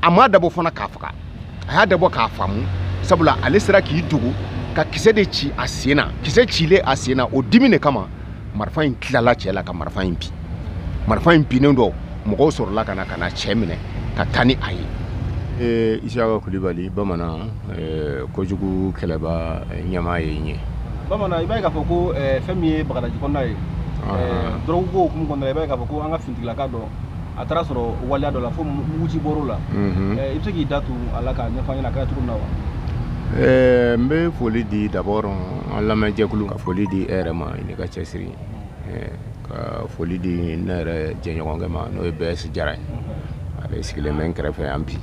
ama dabo fana k'a faga a y'a dabɔ k'a faamu sabula ale sera k'i dogo ka kisɛ de ci a sen na kisɛ cilen a sen na o dimi de kama marifa in tilala cɛ la ka marifa in bi marifa in binnen dɔ mɔgɔw sɔrɔla ka na cɛ minɛ ka taa ni a ye. Isaka Kulibali bamanan kojugu kɛlɛba ɲɛmaa ye n ye. Bamanan i b'a ye k'a fɔ ko fɛn min ye Bagadaji kɔnɔna ye dɔrɔgu ko hukumu kɔnɔna la i b'a ye k'a fɔ ko an ka finitigilaka dɔ a taara sɔrɔ waleya dɔ la fo muguci bɔr'o la i bɛ se k'i da tu a la k'a ɲɛfɔ an ɲɛna a kɛra cogo min na wa? N bɛ foli di d'abord an lamɛnjɛkulu ka foli di e yɛrɛ ma i ni ka cɛsiri ka foli di ne yɛrɛ jɛɲɔgɔnkɛ ma n'o ye BS Jara ye ale sigilen bɛ n kɛrɛfɛ yan bi.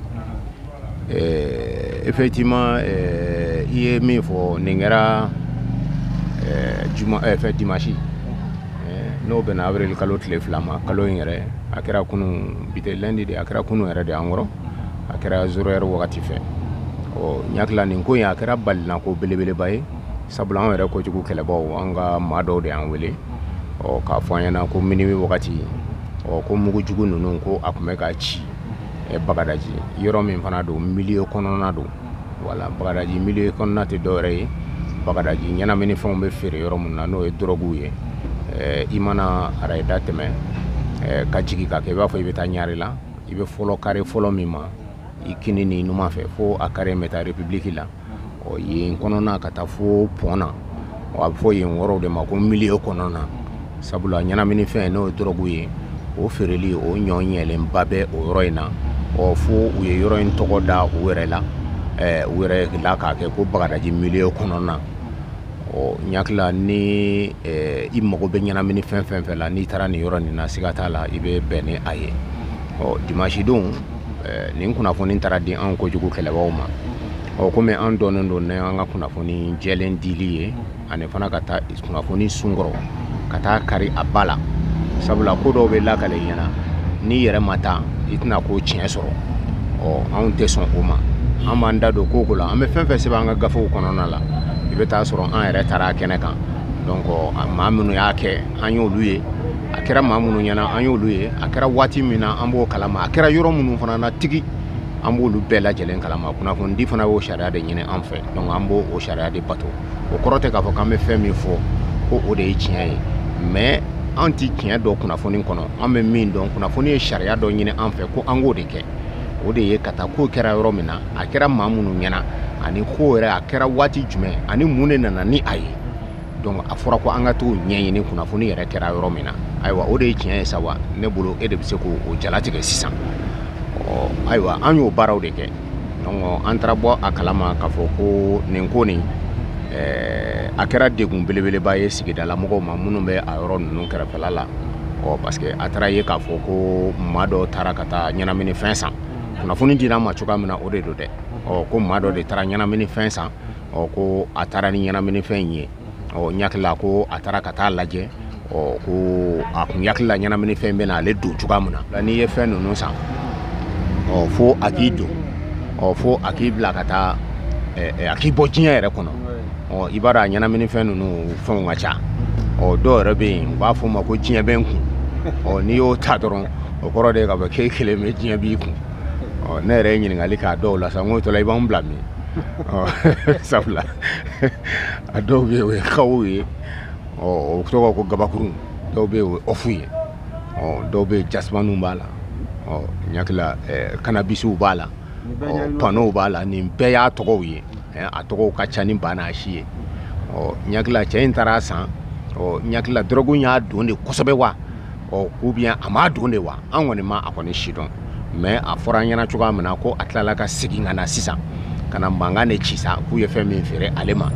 Effectivement i ye min fɔ nin kɛra dimanche n'o bɛnna avril kalo tile 2 ma kalo in yɛrɛ a kɛra kunun bi tɛ lundi de a kɛra kunun yɛrɛ de an kɔrɔ a kɛra 0 heure wagati fɛ n hakili nin ko in a kɛra balinako belebeleba ye sabula an yɛrɛ kojugu kɛlɛbaw an ka maa dɔw de y'an wele k'a fɔ an ɲɛna ko minuit wagati ko mugujugu ninnu ko a tun bɛ ka ci Bagadaji yɔrɔ min fana don milieu kɔnɔna don wala Bagadaji milieu kɔnɔna tɛ dɔwɛrɛ ye Bagadaji ɲɛnaminifɛnw bɛ feere yɔrɔ min na n'o ye droguw ye i mana arayida tɛmɛ ka jigin ka kɛ i b'a fɔ i bɛ taa ɲare la i bɛ fɔlɔ kare fɔlɔ min ma i kini ni numan fɛ fo a kare bɛ taa République la yen kɔnɔna ka taa fo pont na a bɛ fɔ yen yɔrɔw de ma ko milieu kɔnɔna sabula ɲɛnaminifɛn n'o ye droguw ye o feereli o ɲɔ ɲɛlenba bɛ o yɔrɔ in na fo u ye yɔrɔ in tɔgɔ da u yɛrɛ la u yɛrɛ la k'a kɛ ko Bagadaji milieu kɔnɔna n hakili ni i mago bɛ ɲɛnaminifɛn fɛn fɛn la n'i taara nin yɔrɔ nin na siga t'a la i bɛ bɛn ni a ye dimanche don nin kunnafoni taara di an kojugu kɛlɛbaw ma komi an dɔnnen don n'an ka kunnafoni jɛlen dili ye ani fana ka taa kunnafoni sunkɔrɔ ka taa kari a ba la sabula ko dɔw bɛ lakale ɲɛna n'i yɛrɛ ma taa i tɛna ko tiɲɛ sɔrɔ anw tɛ sɔn o ma an b'an da don ko la an bɛ fɛn fɛn sɛbɛn an ka gafew kɔnɔna la i bɛ taa sɔrɔ an yɛrɛ taara kɛnɛ kan donc maa minnu y'a kɛ an y'olu ye a kɛra maa minnu ɲɛna an y'olu ye a kɛra waati min na an b'o kalama a kɛra yɔrɔ minnu fana na tigi an b'olu bɛɛ lajɛlen kalama kunnafonidi fana y'o sariya de ɲini an fɛ donc an b'o sariya de bato o kɔrɔ tɛ k'a fɔ k'an bɛ fɛn min fɔ ko o de ye tiɲɛ ye mais an ti tiɲɛ dɔ kunnafoni kɔnɔ an bɛ min dɔn kunnafoni ye sariya dɔ ɲini an fɛ ko an k'o de kɛ o de ye ka taa ko kɛra yɔrɔ min na a kɛra maa minnu ɲɛna ani ko yɛrɛ a kɛra waati jumɛn ani mun de nana ni a ye donc a fɔra ko an ka t'o ɲɛɲini kunnafoni yɛrɛ kɛra yɔrɔ min na ayiwa o de ye tiɲɛ ye sa wa ne bolo e de bɛ se k'o jalatigɛ sisan ayiwa an y'o baaraw de kɛ donc an taara bɔ a kalama k'a fɔ ko nin ko nin a kɛra degun belebeleba ye sigidala mɔgɔw ma minnu bɛ a yɔrɔ ninnu kɛrɛfɛla la parce que a taara ye k'a fɔ ko maa dɔ taara ka taa ɲɛnaminifɛn san kunnafoni dira ma cogoya min na o de don dɛ ko maa dɔ de taara ɲɛnaminifɛn san ko a taara ni ɲɛnaminifɛn in ye n hakili ko a taara ka taa lajɛ ko a kun hakili la ɲɛnaminifɛn bɛ na ale don cogoya min na n'i ye fɛn ninnu san fo a k'i don fo a k'i bila ka taa a k'i bɔ diɲɛ yɛrɛ kɔnɔ i b'a dɔn a ɲɛnaminifɛn ninnu fɛnw ka ca dɔw yɛrɛ bɛ yen u b'a fɔ ma ko diɲɛ bɛ n kun n'i y'o ta dɔrɔn o kɔrɔ de ka fɔ k'e kelen bɛ diɲɛ b'i kun ne yɛrɛ ye ɲininkali k'a dɔw la sa n ko to la i b'an bila min sabula a dɔw bɛ yen o ye kawo ye o tɔgɔ ko gabakurun dɔw bɛ yen o ye ɔfu ye dɔw bɛ yen jasimaniw b'a la n hakili kanabisiw b'a la panow b'a la nin bɛɛ y'a tɔgɔw ye a tɔgɔw ka ca ni ba n'a si ye n hakili cɛ in taara a san n hakili dɔrɔgu y'a don de kosɛbɛ wa ou bien a m'a don de wa an kɔni ma a kɔni si dɔn mais a fɔra an ɲɛna cogoya min na ko a tilala ka segin ka na sisan ka na mankan de ci sa k'u ye fɛn min feere ale ma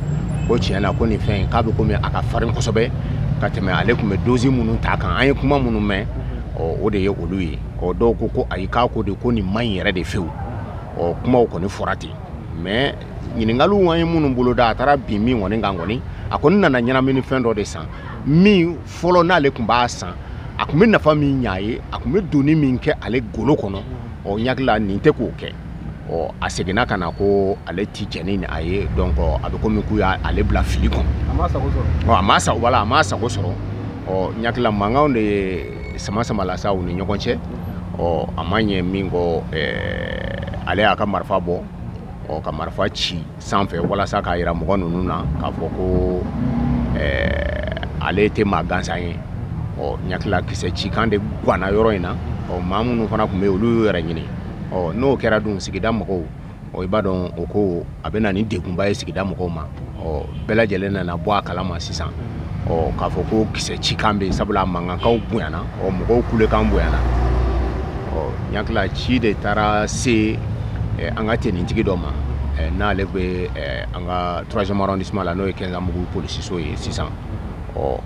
ko tiɲɛ la ko nin fɛn in k'a bɛ komi a ka farin kosɛbɛ ka tɛmɛ ale tun bɛ dosi minnu ta kan an ye kuma minnu mɛn o de ye olu ye dɔw ko ayi k'a ko de ko nin man ɲi yɛrɛ de fewu kumaw kɔni fɔra ten mais ɲininkaliw an ye minnu bolo da a taara bin min kɔni kan kɔni a kɔni nana ɲɛnaminifɛn dɔ de san min fɔlɔ n'ale tun b'a san a tun bɛ nafa min ɲ'a ye a tun bɛ donni min kɛ ale golo kɔnɔ n hakili la nin tɛ k'o kɛ a seginna ka na ko ale ti jɛn ni a ye donc a bɛ komi k'u y'ale bila fili kɔnɔ a m'a sago sɔrɔ a m'a sago sɔrɔ n hakili la mankanw de ye sama la sa u ni ɲɔgɔn cɛ a ma ɲɛ min kɔ ale y'a ka marifa bɔ ka marifa ci sanfɛ walasa k'a yira mɔgɔ ninnu na k'a fɔ ko ale tɛ maa gansan ye ɲakila kisɛ cikan de ganna yɔrɔ in na maa minnu fana tun bɛ yen olu y'u yɛrɛ ɲini n'o kɛra dun sigida mɔgɔw i b'a dɔn o ko a bɛ na ni degunba ye sigida mɔgɔw ma bɛɛ lajɛlen nana bɔ a kalama sisan k'a fɔ ko kisɛ cikan bɛ yen sabula mankankaw bonyana mɔgɔw kulekan bonyana ɲakila ci de taara se an ka tenintigi dɔ ma n'ale bɛ an ka 3e arrondissement la n'o ye Kɛnsamugu polisiso ye sisan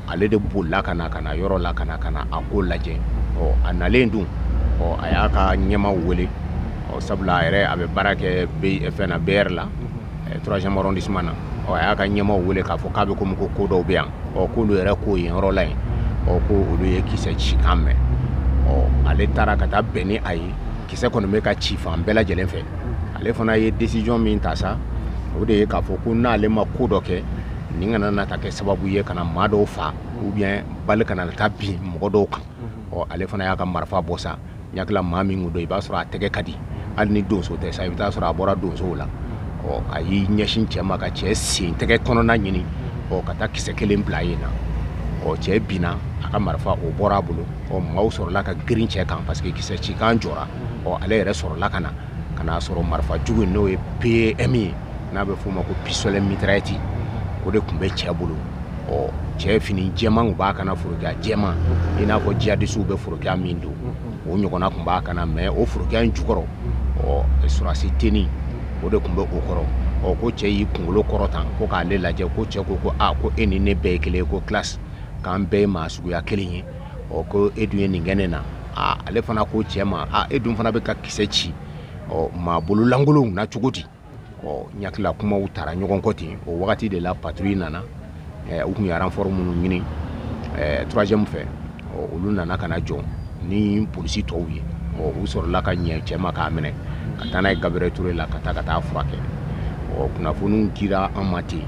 ale de bolila ka na yɔrɔ la ka na a ko lajɛ a nalen dun a y'a ka ɲɛmaw wele sabula a yɛrɛ a bɛ baara kɛ fɛn na BR la 3e arrondissement na a y'a ka ɲɛmaw wele k'a fɔ k'a bɛ komi ko dɔw bɛ yan k'olu yɛrɛ k'o yen yɔrɔ la yen ko olu ye kisɛ cikan mɛn ale taara ka taa bɛn ni a ye kisɛ kɔni bɛ ka ci fan bɛɛ lajɛlen fɛ ale fana ye décision min ta sa o de ye k'a fɔ ko n'ale ma ko dɔ kɛ nin kana na ta kɛ sababu ye kana maa dɔw fa ou bien bali kana na taa bin mɔgɔ dɔw kan ale fana y'a ka marifa bɔ sa ɲakila maa min kun don i b'a sɔrɔ a tɛgɛ ka di hali ni donso tɛ sa i bɛ taa sɔrɔ a bɔra donsow la a y'i ɲɛsin cɛ ma ka cɛ sen tɛgɛ kɔnɔna ɲini ka taa kisɛ kelen bila yen na cɛ binna a ka marifa o bɔra a bolo maaw sɔrɔla ka girin cɛ kan parce que kisɛ cikan jɔra ale yɛrɛ sɔrɔla ka na sɔrɔ marifa jugu n'o ye PM ye n'a bɛ f'o ma ko pistolet mitraillette o de tun bɛ cɛ bolo cɛ fini jɛman tun b'a kana forokiya jɛman i n'a fɔ jihadisiw bɛ forokiya min don o ɲɔgɔnna tun b'a kana mais o forokiya in jukɔrɔ surasi teni o de tun bɛ o kɔrɔ ko cɛ y'i kunkolo kɔrɔtan ko k'ale lajɛ ko cɛ ko ko e ni ne bɛɛ ye kelen ye ko classe k'an bɛɛ ye maa suguya kelen ye ko e dun ye nin kɛ ne na ale fana ko cɛ ma e dun fana bɛ ka kisɛ ci maa bololankolonw na cogo di ɲakila kumaw taara ɲɔgɔn kɔ ten o wagati de la patrouille nana u tun ye renfort minnu ɲini 3e fɛ olu nana ka na jɔ ni polisi tɔw ye u sɔrɔla ka ɲɛ cɛ ma k'a minɛ ka taa n'a ye Gabriel Touré la ka taa furakɛ kunnafoniw dira an ma ten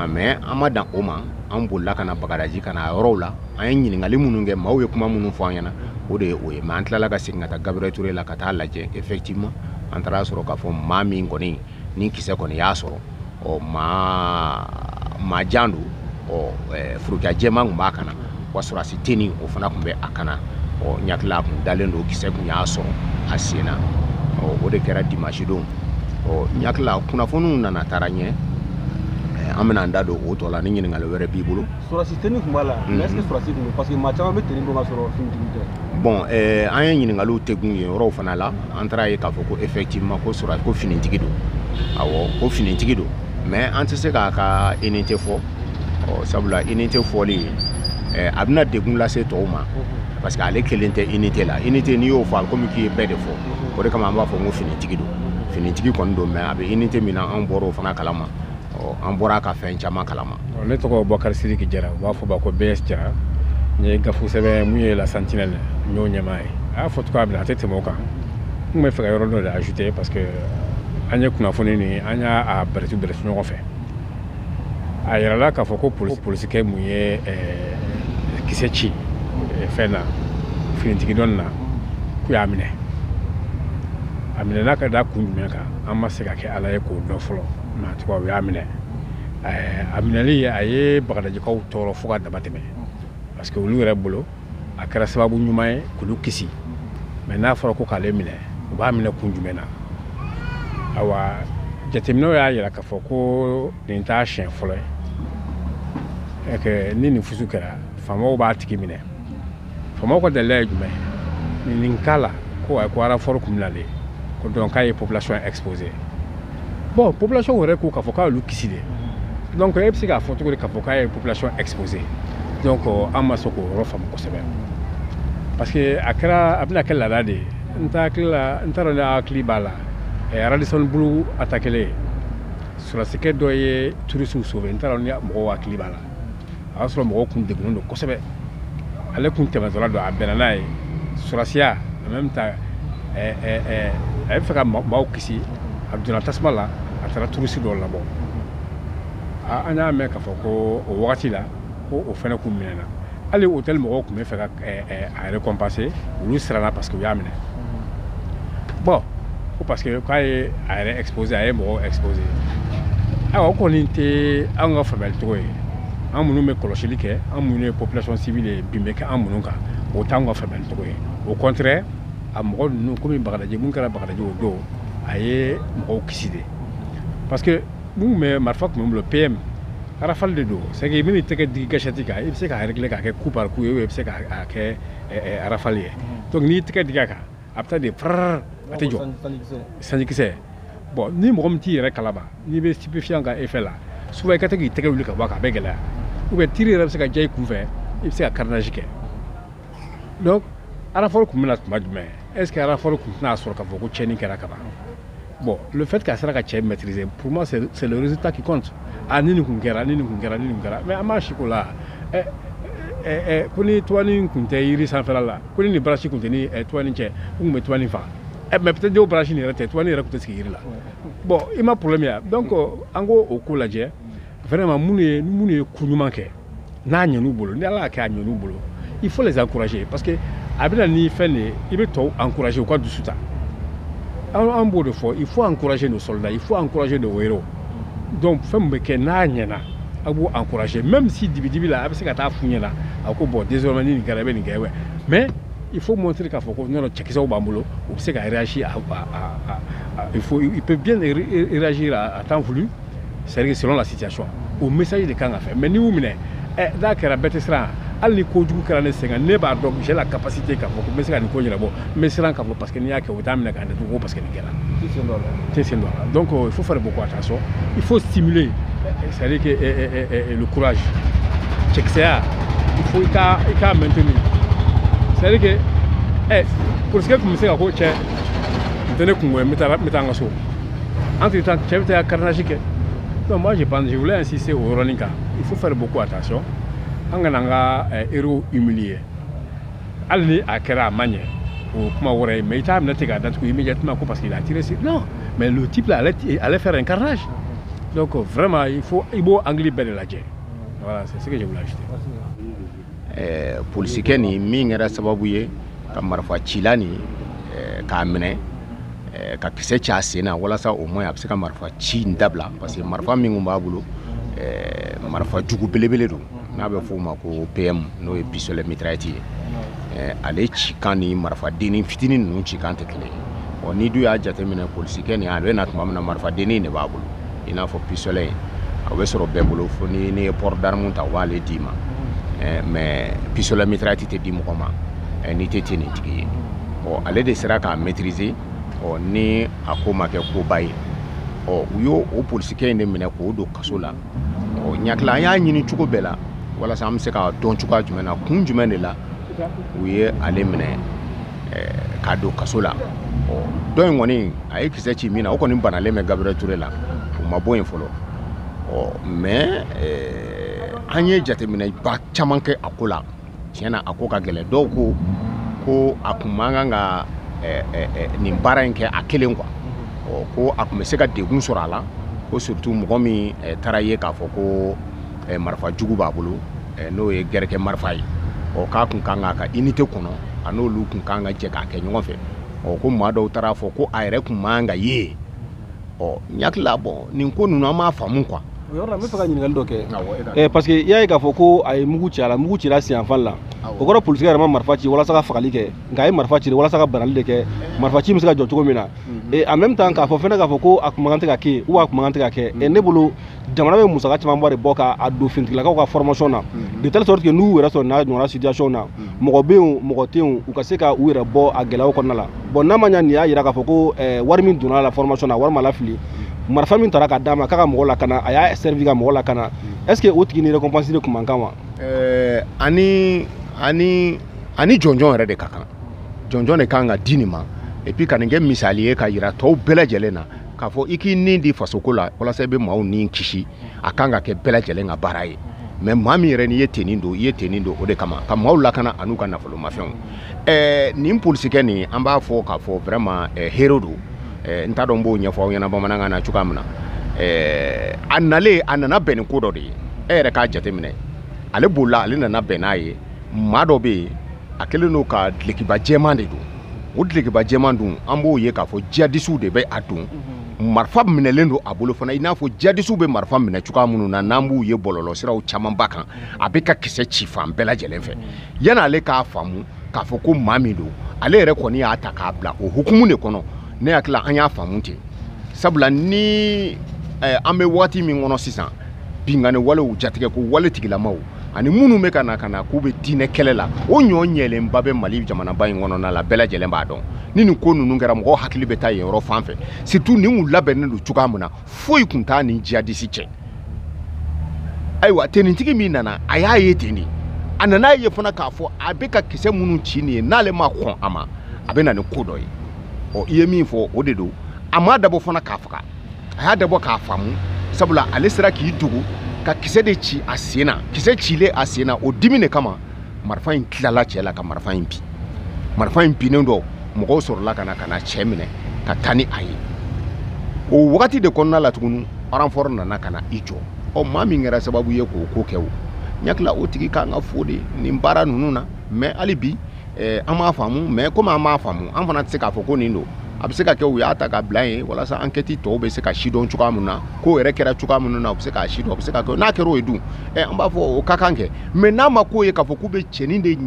mais an ma dan o ma an bolila ka na Bagadaji ka na yɔrɔw la an ye ɲininkali minnu kɛ maaw ye kuma minnu fɔ an ɲɛna o de ye o ye mais an tilala ka segin ka taa Gabriel Touré la ka taa lajɛ effectivement an taara sɔrɔ k'a fɔ maa min kɔni ni kisɛ kɔni y'a sɔrɔ maa jan don forokiya jɛman tun b'a kana wa surasi teni o fana tun bɛ a kana ɲakila kun dalen don kisɛ kun y'a sɔrɔ a sen na o de kɛra dimanche don ɲakila kunnafoniw nana taara ɲɛ an bɛna an da don o tɔ la ni ɲininkali wɛrɛ b'i bolo surasi teni tun b'a la mais est-ce que surasi tun parce que maa caman bɛ teni don ka sɔrɔ finitigi tɛ bon an ye ɲininkaliw tɛgun yen yɔrɔw fana la an taara ye k'a fɔ ko effectivement ko finitigi don ko finitigi don mais an tɛ se k'a ka unité fɔ sabula unité fɔli a bɛna degun lase tɔw ma parce que ale kelen tɛ unité la unité n'i y'o fɔ a bɛ komi k'i ye bɛɛ de fɔ o de kama an b'a fɔ ko finitigi don finitigi kɔni don mais a bɛ unité min na an bɔra o fana kalama an bɔra ka fɛn caman kalama. Ne tɔgɔ Bukari Sidiki Jara u b'a fɔ ba ko BS Jara n ye gafu sɛbɛn mun ye la Sentinelle n y'o ɲɛmaa ye a y'a fɔ cogoya min na a tɛ tɛmɛ o kan n tun bɛ fɛ ka yɔrɔ dɔ de ajouter parce que an ye kunnafoni ni an y'a bɛrɛtu ɲɔgɔn fɛ a yirala k'a fɔ ko polisikɛ mun ye kisɛ ci fɛn na finitigi dɔnni na k'u y'a minɛ a minɛna ka da kun jumɛn kan an ma se ka kɛ ala ye k'o dɔn fɔlɔ mais a tɔgɔ u y'a minɛ a minɛli a ye Bagadajikaw tɔɔrɔ fo ka dama tɛmɛ parce que olu yɛrɛ bolo a kɛra sababu ɲuman ye k'olu kisi mais n'a fɔra ko k'ale minɛ u b'a minɛ kun jumɛn na awa jateminɛw y'a jira k'a fɔ ko nin t'a siɲɛ fɔlɔ ye ni nin fusu kɛra faamaw b'a tigi minɛ faamaw ka dalila ye jumɛn nin cas la ko renfort kun bɛnalen ko donc k'a ye population exposée bon population yɛrɛ ko k'a fɔ k'a y'olu kisi de donc e bɛ se k'a fɔ cogo di k'a fɔ k'a ye population exposée donc an ma se k'o yɔrɔ faamu kosɛbɛ parce que a bɛna kɛ laada de ye n t'a dɔn ne hakili b'a la Radisson Blu attaqué surasikɛ dɔ ye touriste sauvé n t'a dɔn ni mɔgɔw hakili b'a la a y'a sɔrɔ mɔgɔw kun degunnen don kosɛbɛ ale kun tɛmɛtɔla don a bɛnna n'a ye surasiya en même temps a bɛ fɛ ka maaw kisi a donna tasuma la a taara touriste dɔw labɔ an y'a mɛn k'a fɔ ko o wagati la ko o fɛnɛ kun minɛna hali hôtel mɔgɔw kun bɛ fɛ ka a récompenser olu siranna parce que u y'a minɛ bon parce que quand il est exposé à un mot exposé alors qu'on était en famille trouvé en monu me kolosili ke en monu population civile bimeke en monu ka autant en famille trouvé au contraire à mɔgɔ ninnu comme bagadaji mun kɛra bagadaji o don a ye mɔgɔw kisi de parce que mun bɛ marifa tun bɛ bolo PM rafale de don c'est que i bɛn'i tɛgɛ digi gâchette kan i bɛ se k'a régler k'a kɛ coup par coup ye ou i bɛ se k'a kɛ rafale ye donc n'i y'i tɛgɛ digi a kan a bɛ taa de farrrr a tɛ jɔ sanjikisɛ bon ni mɔgɔ min t'i yɛrɛ kalama n'i bɛ stupéfiant ka effet la souvent i ka tɛ k'i tɛgɛ wuli ka bɔ a kan a bɛ gɛlɛya ou bien tiri yɛrɛ bɛ se ka diya i kun fɛ i bɛ se ka carnage kɛ donc rafale tun bɛna tuma jumɛn est-ce que rafale tun tɛna sɔrɔ k'a fɔ ko tiɲɛni kɛra kaban bon le fait qu'a sera ka cɛ maîtriser pour moi c'est le résultat qui compte ah ni nin kun kɛra ni nin kun kɛra ni nin kun kɛra mais an b'a siko la ko ni tuwani kun tɛ yiri sanfɛla la ko ni branche kun tɛ ni tuwani cɛ u kun bɛ tuwani faga mais peut-être o branche nin yɛrɛ tɛ tuwani yɛrɛ kun tɛ sigi yiri la bon i ma problème ya donc an ko o ko lajɛ vraiment minnu ye ko ɲuman kɛ n'a ɲɛn'u bolo ni ala y'a kɛ a ɲɛn'u bolo il faut les encourager parce que a bɛna ni fɛn de ye i bɛ tɔw encourager u ka dusu ta an b'o de fɔ il faut encourager nos soldats il faut encourager nos héros donc fɛn min bɛ kɛ n'a ɲɛna a b'o encourager même si dibi la a bɛ se ka taa f'u ɲɛna a ko bon désormais ni nin kɛra i bɛ nin kɛ ouais mais il faut montrer k'a fɔ ko non cɛkisɛw b'an bolo u bɛ se ka réagir il peut bien réagir à temps voulu c'est-à-dire selon la situation o message de kan ka fɛ mais ni y'u minɛ n'a kɛra bɛɛ tɛ siran hali ni kojugu kɛra ne sen kan ne b'a dɔn j'ai la capacité k'a fɔ ko n bɛ se ka nin ko ɲɛnabɔ n bɛ siran k'a fɔ parce que n'i y'a kɛ o t'a minɛ k'a datugu ko parce que nin kɛra tɛ sen dɔ la donc il faut faire beaucoup attention il faut stimuler c'est-à-dire que le courage cɛkisɛya il faut i k'a maintenir c'est-à-dire que polisikɛ tun bɛ se ka ko cɛ n tɛ ne kungo ye n bɛ taa n ka so entre temps cɛ bɛ taa carnage kɛ donc moi je pense je voulais insister o yɔrɔnin kan il faut faire beaucoup attention an kana an ka héros humilier hali ni a kɛra a ma ɲɛ o kuma wɛrɛ ye mais i t'a minɛ ten k'a datugu immédiatement ko parce qu'il a tiré sur non mais le type là allait faire un carnage donc vraiment il faut i b'o angle bɛɛ de lajɛ voilà c'est ce que je voulais ajouter. Polisikɛ ni min kɛra sababu ye ka marifa cila ni k'a minɛ ka kisɛ ci a sen na walasa au moins a bɛ se ka marifa ci in dabila parce que marifa min b'a bolo marifa jugu belebele don n'a bɛ f'o ma ko PM n'o ye pistolet mitraillette ye ale ci kan ni marifa denni fitinin ninnu ci kan tɛ kelen ye ni dun y'a jateminɛ polisikɛ ni a bɛ na tuma min na marifa denni de b'a bolo i n'a fɔ pistolet a bɛ sɔrɔ bɛɛ bolo fo ni ye port d'arme ta u b'ale d'i ma mais pistolet mitraillette tɛ di mɔgɔ ma n'i tɛ tenni tigi ye ale de sera k'a maîtriser ni a ko ma kɛ koba ye u y'o polisikɛ in de minɛ k'o don kaso la ɲakila an y'a ɲini cogo bɛɛ la walasa an bɛ se ka dɔn cogoya jumɛn na kun jumɛn de la u ye ale minɛ k'a don kaso la dɔ in kɔni a ye kisɛ ci min na o kɔni banalen bɛ Gabriel Touré la o ma bɔ yen fɔlɔ mais an ye jateminɛba caman kɛ a ko la tiɲɛna a ko ka gɛlɛn dɔw ko a kun man kan ka nin baara in kɛ a kelen quoi ko a kun bɛ se ka degun sɔrɔ a la ko surtout mɔgɔ min taara ye k'a fɔ ko marifa jugu b'a bolo n'o ye gɛrɛkɛ marifa ye k'a kun kan ka unité kɔnɔ a n'olu kun kan ka jɛ k'a kɛ ɲɔgɔn fɛ ko maa dɔw taara fɔ ko a yɛrɛ kun man ka ye n hakili bon nin ko ninnu an m'a faamu quoi. O yɔrɔ la n bɛ fɛ ka ɲininkali dɔ kɛ parce que i y'a ye k'a fɔ ko a ye mugu ci a la mugu cira senfan la o kɔrɔ polisikɛ yɛrɛ ma marifa ci walasa ka fagali kɛ nka a ye marifa ci walasa ka banali de kɛ marifa ci bɛ se ka jɔ cogo min na en même temps k'a fɔ fɛnɛ k'a fɔ ko a kun man kan tɛ ka kɛ ou a kun man kan tɛ ka kɛ ne bolo jamana bɛ musaka caman bɔ de bɔ k'a don finitigilakaw ka formation na de telle sorte que n'u yɛrɛ sɔrɔ n'a ɲɔgɔnna situation na mɔgɔ bɛ yen mɔgɔ tɛ yen u ka se ka u yɛrɛ bɔ a gɛlɛyaw kɔnɔna la bon n'a ma ɲɛ nin y'a yira k'a fɔ ko wari min donna a la formation na wari ma lafili marifa min taara ka d'a ma k'a ka mɔgɔ lakana a y'a servi ka mɔgɔ lakana est-ce que o tigi ni récompense de kun man kan wa. ani jɔnjɔn yɛrɛ de ka kan jɔnjɔn de kan ka di nin ma et puis ka nin kɛ misali ye ka yira tɔw bɛɛ lajɛlen na k'a fɔ i k'i nin di fasoko la walasa i bɛ maaw nin kisi a kan ka kɛ bɛɛ lajɛlen ka baara ye mais maa min yɛrɛ n'i ye tenni don i ye tenni don o de kama ka maaw lakana an'u ka nafolomafɛnw nin polisikɛ nin an b'a fɔ k'a fɔ vraiment héros don n t'a dɔn n b'o ɲɛfɔ aw ɲɛna bamanankan na cogoya min na a nalen a nana bɛn ni ko dɔ de ye e yɛrɛ k'a jateminɛ ale bolila ale nana bɛn n'a ye maa dɔ bɛ yen a kɛlen don ka dulokiba jɛman de don o dulokiba jɛman dun an b'o ye k'a fɔ jihadisiw de bɛ a dun marifa minɛlen don a bolo fana i n'a fɔ jihadisiw bɛ marifa minɛ cogoya minnu na n'an b'u ye bɔlɔlɔsiraw camanba kan a bɛ ka kisɛ ci fan bɛɛ lajɛlen fɛ yan'ale k'a faamu k'a fɔ ko maa min don ale yɛrɛ kɔni y'a ta k'a bila o hukumu de kɔnɔ ne hakili an y'a faamu ten sabula ni an bɛ waati min kɔnɔ sisan bingani walew jatigɛ ko wale tigilamaw ani minnu bɛ ka na k'u bɛ diinɛ kɛlɛ la o ɲɔ ɲɛlenba bɛ Mali jamanaba in kɔnɔna la bɛɛ lajɛlen b'a dɔn ni nin ko ninnu kɛra mɔgɔw hakili bɛ taa yen yɔrɔ fan fɛ surtout nin kun labɛnnen don cogoya min na foyi kun t'a ni jihadisi cɛ ayiwa tenintigi min nana a y'a ye ten de a nana ye fana k'a fɔ a bɛ ka kisɛ minnu ci nin ye n'ale ma kɔn a ma a bɛ na ni ko dɔ ye ɔ i ye min fɔ o de don a ma dabɔ fana k'a faga a y'a dabɔ k'a faamu sabula ale sera k'i dogo ka kisɛ de ci a sen na kisɛ cilen a sen na o dimi de kama marifa in tilala cɛ la ka marifa in bin marifa in binnen dɔ mɔgɔw sɔrɔla ka na cɛ minɛ ka taa ni a ye o wagati de kɔnɔna la tuguni renfort nana ka na i jɔ ɔ maa min kɛra sababu ye k'o ko kɛ o ɲakila o tigi k'an ka fo de nin baara ninnu na mais hali bi an m'a faamu mais komi an m'a faamu an fana tɛ se k'a fɔ ko nin don a bɛ se ka kɛ u y'a ta ka bila yen walasa enquête tɔw bɛ se ka sidɔn cogoya min na ko yɛrɛ kɛra cogoya minnu na u bɛ se k'a sidɔn u bɛ se ka kɛ n'a kɛra o ye dun an b'a fɔ o ka kan kɛ mais n'a ma k'o ye k'a fɔ k'u bɛ cɛnin de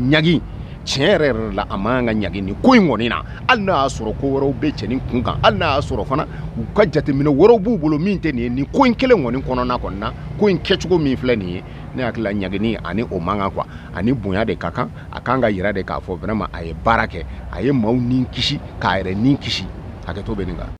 ɲagi tiɲɛ yɛrɛ la a man kan ka ɲagi nin ko in kɔni na hali n'a y'a sɔrɔ ko wɛrɛw bɛ cɛnin kun kan hali n'a y'a sɔrɔ fana u ka jateminɛ wɛrɛw b'u bolo min tɛ nin ye nin ko in kelen kɔni kɔnɔna kɔni na ko in kɛcogo min filɛ nin ye ne hakili la ɲagini ani o man kan quoi ani bonya de ka kan a kan ka yira de k'a fɔ vraiment a ye baara kɛ a ye maaw ni kisi k'a yɛrɛ ni kisi hakɛto bɛ nin kan